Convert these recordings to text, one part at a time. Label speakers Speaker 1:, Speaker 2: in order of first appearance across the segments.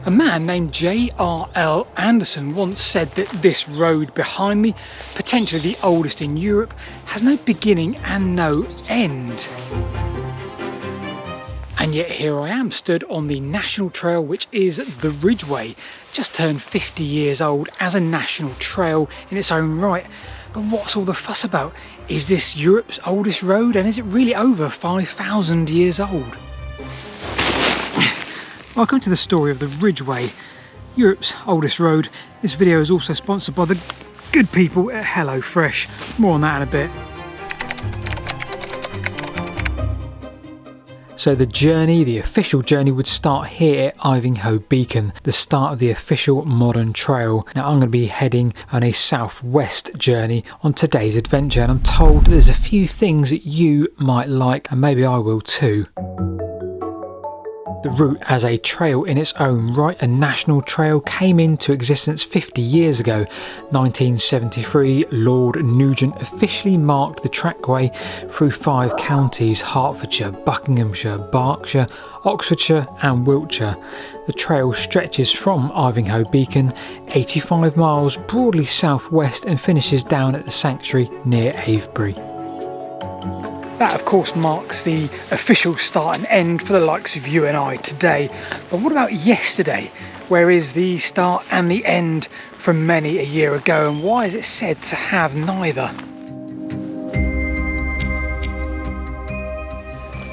Speaker 1: A man named J.R.L. Anderson once said that this road behind me, potentially the oldest in Europe, has no beginning and no end. And yet here I am, stood on the national trail, which is the Ridgeway. Just turned 50 years old as a national trail in its own right. But what's all the fuss about? Is this Europe's oldest road, and is it really over 5,000 years old? Welcome to the story of the Ridgeway, Europe's oldest road. This video is also sponsored by the good people at HelloFresh. More on that in a bit. So the journey, the official journey, would start here at Ivinghoe Beacon, the start of the official modern trail. Now I'm going to be heading on a southwest journey on today's adventure, and I'm told there's a few things that you might like, and maybe I will too. The route as a trail in its own right, a national trail, came into existence 50 years ago. 1973, Lord Nugent officially marked the trackway through 5 counties: Hertfordshire, Buckinghamshire, Berkshire, Oxfordshire and Wiltshire. The trail stretches from Ivinghoe Beacon 85 miles broadly southwest and finishes down at the sanctuary near Avebury. That of course marks the official start and end for the likes of you and I today. But what about yesterday? Where is the start and the end from many a year ago, and why is it said to have neither?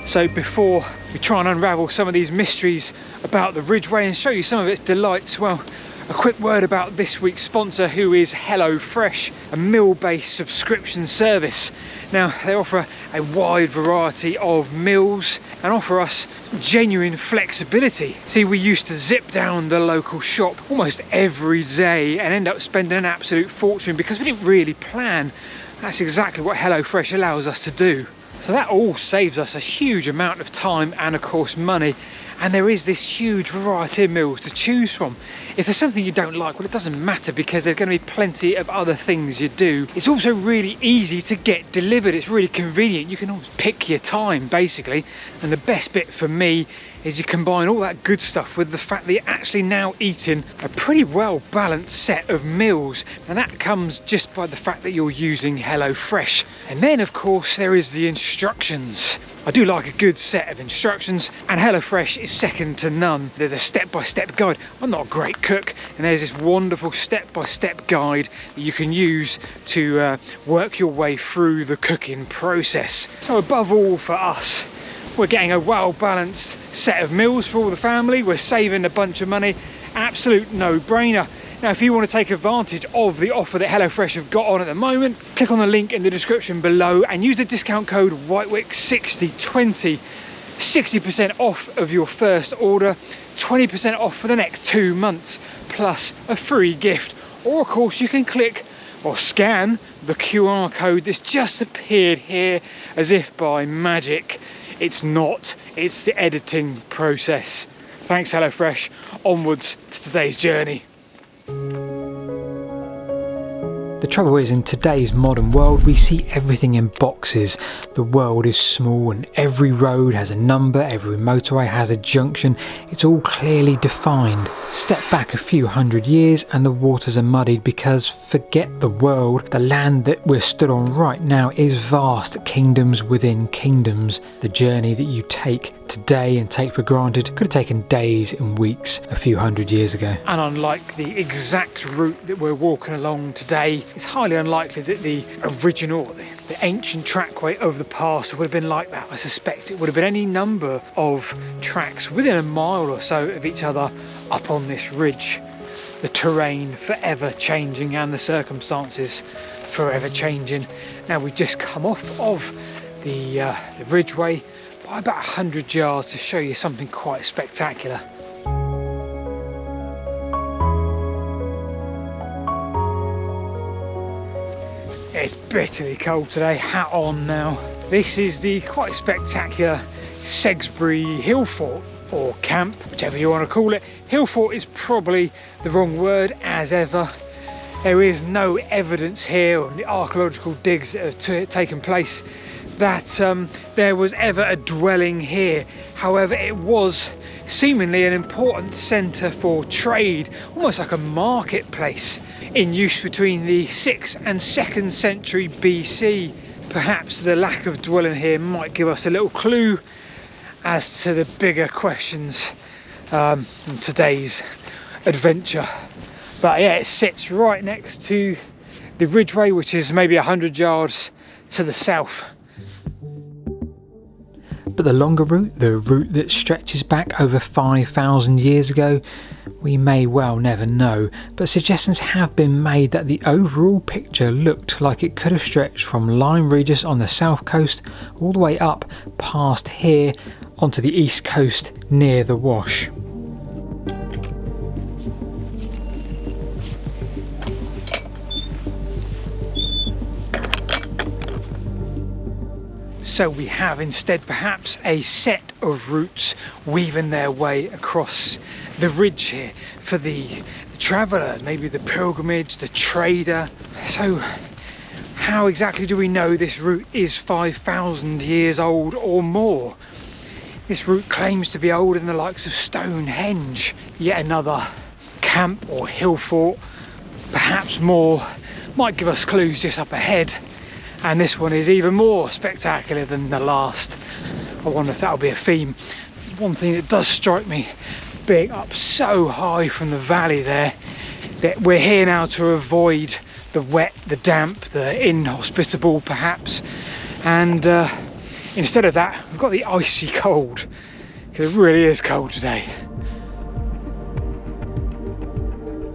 Speaker 1: So before we try and unravel some of these mysteries about the Ridgeway and show you some of its delights, well, a quick word about this week's sponsor, who is HelloFresh, a meal-based subscription service. Now, they offer a wide variety of meals and offer us genuine flexibility. See, we used to zip down the local shop almost every day and end up spending an absolute fortune because we didn't really plan. That's exactly what HelloFresh allows us to do. So that all saves us a huge amount of time and of course money. And there is this huge variety of meals to choose from. If there's something you don't like, well, it doesn't matter because there's going to be plenty of other things you do. It's also really easy to get delivered. It's really convenient. You can always pick your time, basically. And the best bit for me is you combine all that good stuff with the fact that you're actually now eating a pretty well balanced set of meals, and that comes just by the fact that you're using HelloFresh. And then of course there is the instructions. I do like a good set of instructions, and HelloFresh is second to none. There's a step-by-step guide. I'm not a great cook, and there's this wonderful step-by-step guide that you can use to work your way through the cooking process. So above all for us, we're getting a well-balanced set of meals for all the family. We're saving a bunch of money. Absolute no-brainer. Now, if you want to take advantage of the offer that HelloFresh have got on at the moment, click on the link in the description below and use the discount code Whitewick6020. 60% off of your first order, 20% off for the next 2 months, plus a free gift. Or of course you can click or scan the QR code that's just appeared here as if by magic. It's not, it's the editing process. Thanks HelloFresh, onwards to today's journey. The trouble is, in today's modern world, we see everything in boxes. The world is small and every road has a number, every motorway has a junction. It's all clearly defined. Step back a few hundred years and the waters are muddied because, forget the world, the land that we're stood on right now is vast, kingdoms within kingdoms. The journey that you take today and take for granted could have taken days and weeks a few hundred years ago. And unlike the exact route that we're walking along today, it's highly unlikely that the original, the ancient trackway of the past would have been like that. I suspect it would have been any number of tracks within a mile or so of each other up on this ridge. The terrain forever changing and the circumstances forever changing. Now we've just come off of the Ridgeway by about 100 yards to show you something quite spectacular. It's bitterly cold today, hat on now. This is the quite spectacular Segsbury Hill Fort, or camp, whichever you want to call it. Hill Fort is probably the wrong word, as ever. There is no evidence here on the archaeological digs that have taken place that there was ever a dwelling here. However, it was seemingly an important centre for trade, almost like a marketplace, in use between the 6th and 2nd century BC. Perhaps the lack of dwelling here might give us a little clue as to the bigger questions in today's adventure. But yeah, it sits right next to the Ridgeway, which is maybe 100 yards to the south. But the longer route, the route that stretches back over 5,000 years ago, we may well never know, but suggestions have been made that the overall picture looked like it could have stretched from Lyme Regis on the south coast all the way up past here onto the east coast near the Wash. So we have instead perhaps a set of routes weaving their way across the ridge here for the traveller, maybe the pilgrimage, the trader. So how exactly do we know this route is 5,000 years old or more? This route claims to be older than the likes of Stonehenge, yet another camp or hill fort, perhaps more, might give us clues just up ahead. And this one is even more spectacular than the last. I wonder if that'll be a theme. One thing that does strike me, being up so high from the valley there, that we're here now to avoid the wet, the damp, the inhospitable perhaps, and instead of that we've got the icy cold, because it really is cold today.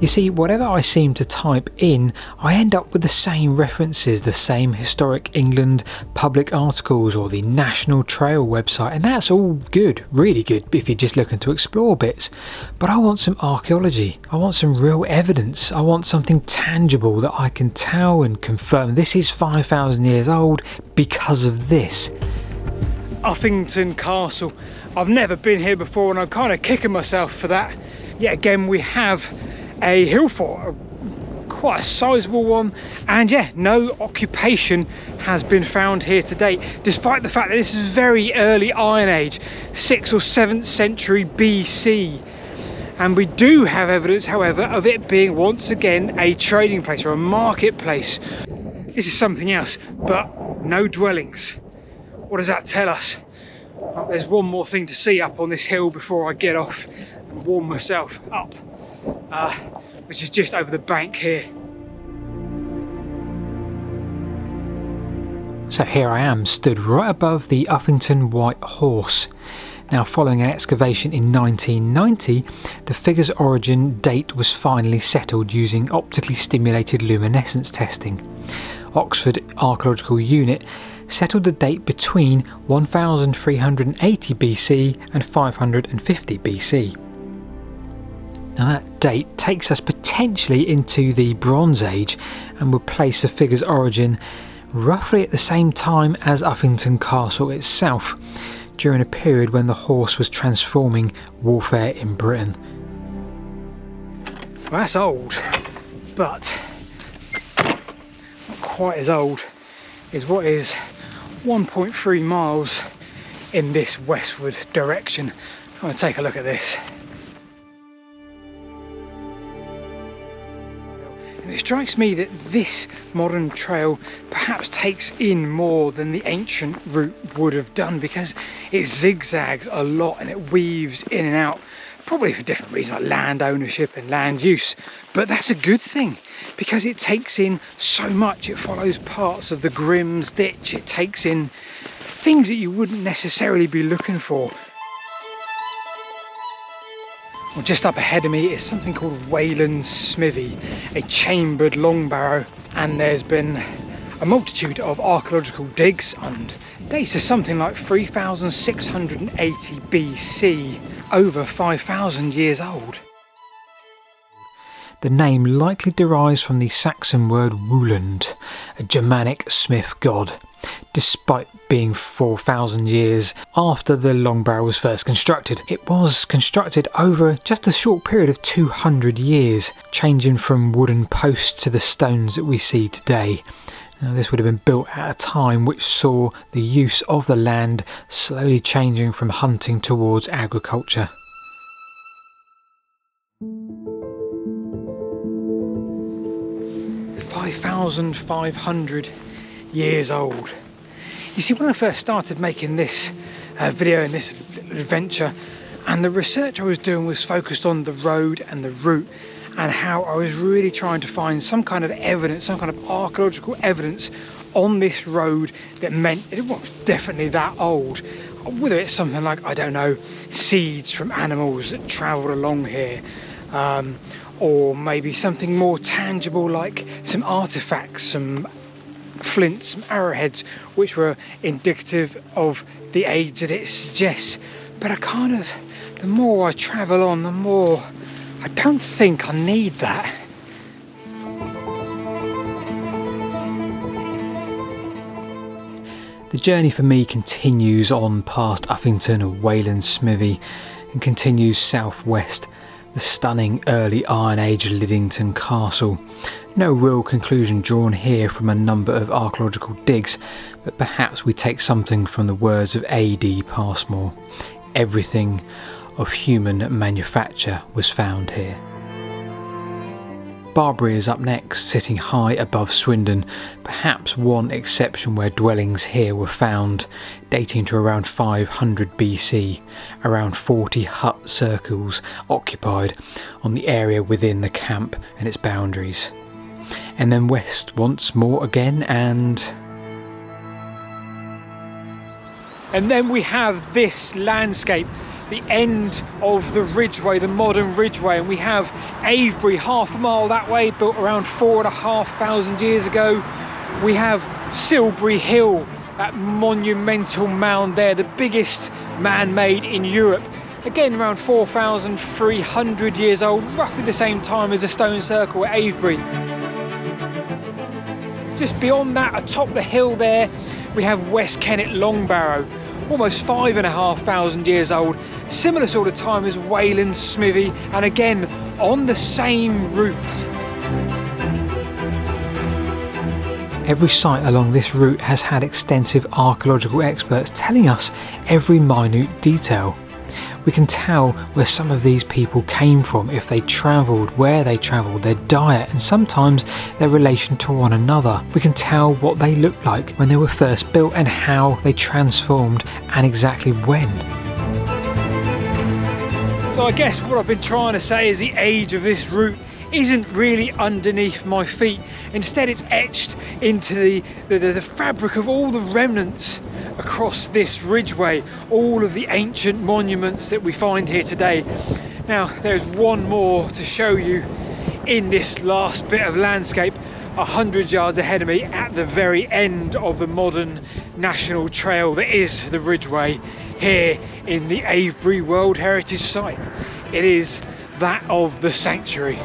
Speaker 1: You see, whatever I seem to type in, I end up with the same references, the same Historic England public articles or the National Trail website, and that's all good, really good, if you're just looking to explore bits. But I want some archaeology, I want some real evidence, I want something tangible that I can tell and confirm this is 5,000 years old because of this. Uffington Castle, I've never been here before and I'm kind of kicking myself for that. Yet again we have a hill fort, quite a sizable one, and yeah, no occupation has been found here to date, despite the fact that this is very early Iron Age, 6th or 7th century BC. And we do have evidence, however, of it being once again a trading place or a marketplace. This is something else, but no dwellings. What does that tell us? Well, there's one more thing to see up on this hill before I get off and warm myself up. Which is just over the bank here. So here I am, stood right above the Uffington White Horse. Now, following an excavation in 1990, the figure's origin date was finally settled using optically stimulated luminescence testing. Oxford Archaeological Unit settled the date between 1380 BC and 550 BC. Now that date takes us potentially into the Bronze Age and would place the figure's origin roughly at the same time as Uffington Castle itself, during a period when the horse was transforming warfare in Britain. Well, that's old, but not quite as old as what is 1.3 miles in this westward direction. I'm going to take a look at this. It strikes me that this modern trail perhaps takes in more than the ancient route would have done, because it zigzags a lot and it weaves in and out, probably for different reasons like land ownership and land use. But that's a good thing because it takes in so much. It follows parts of the Grimm's Ditch, it takes in things that you wouldn't necessarily be looking for. Well, just up ahead of me is something called Wayland's Smithy, a chambered long barrow, and there's been a multitude of archaeological digs and dates to something like 3680 BC, over 5,000 years old. The name likely derives from the Saxon word Wuland, a Germanic smith god, despite being 4,000 years after the long barrow was first constructed. It was constructed over just a short period of 200 years, changing from wooden posts to the stones that we see today. Now, this would have been built at a time which saw the use of the land slowly changing from hunting towards agriculture. "5,500 years old." You see, when I first started making this video and this little adventure, and the research I was doing was focused on the road and the route, and how I was really trying to find some kind of evidence, some kind of archaeological evidence on this road that meant it was definitely that old. Whether it's something like, I don't know, seeds from animals that travelled along here, or maybe something more tangible like some artefacts, some flints, some arrowheads, which were indicative of the age that it suggests. But the more I travel on, the more I don't think I need that. The journey for me continues on past Uffington and Wayland's Smithy and continues southwest, the stunning early Iron Age Liddington Castle. No real conclusion drawn here from a number of archaeological digs, but perhaps we take something from the words of A.D. Passmore. Everything of human manufacture was found here. Barbury is up next, sitting high above Swindon, perhaps one exception where dwellings here were found, dating to around 500 BC, around 40 hut circles occupied on the area within the camp and its boundaries. And then west once more again, and then we have this landscape, the end of the Ridgeway, the modern Ridgeway, and we have Avebury half a mile that way, built around 4,500 years ago. We have Silbury Hill, that monumental mound there, the biggest man-made in Europe, again around 4,300 years old, roughly the same time as the stone circle at Avebury. Just beyond that, atop the hill there, we have West Kennet Longbarrow, almost 5,500 years old, similar sort of time as Wayland's Smithy, and again on the same route. Every site along this route has had extensive archaeological experts telling us every minute detail. We can tell where some of these people came from, if they travelled, where they travelled, their diet, and sometimes their relation to one another. We can tell what they looked like when they were first built and how they transformed and exactly when. So I guess what I've been trying to say is the age of this route isn't really underneath my feet. Instead, it's etched into the fabric of all the remnants across this Ridgeway, all of the ancient monuments that we find here today. Now, there's one more to show you in this last bit of landscape, 100 yards ahead of me, at the very end of the modern national trail that is the Ridgeway here in the Avebury World Heritage Site. It is that of the sanctuary.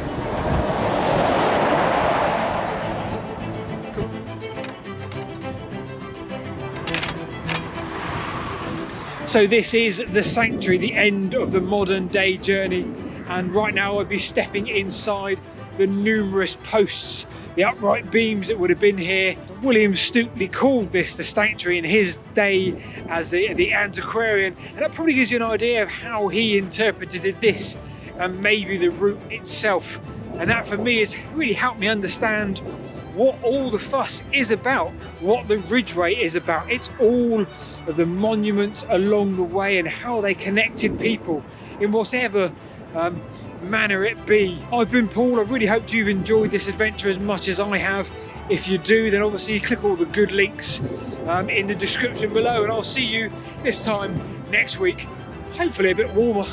Speaker 1: So this is the sanctuary, the end of the modern day journey, and right now I'd be stepping inside the numerous posts, the upright beams that would have been here. William Stookley called this the sanctuary in his day as the antiquarian, and that probably gives you an idea of how he interpreted this and maybe the route itself. And that for me has really helped me understand what all the fuss is about, what the Ridgeway is about. It's all of the monuments along the way and how they connected people in whatever manner it be. I've been Paul. I really hope you've enjoyed this adventure as much as I have. If you do, then obviously click all the good links in the description below, and I'll see you this time next week, hopefully a bit warmer.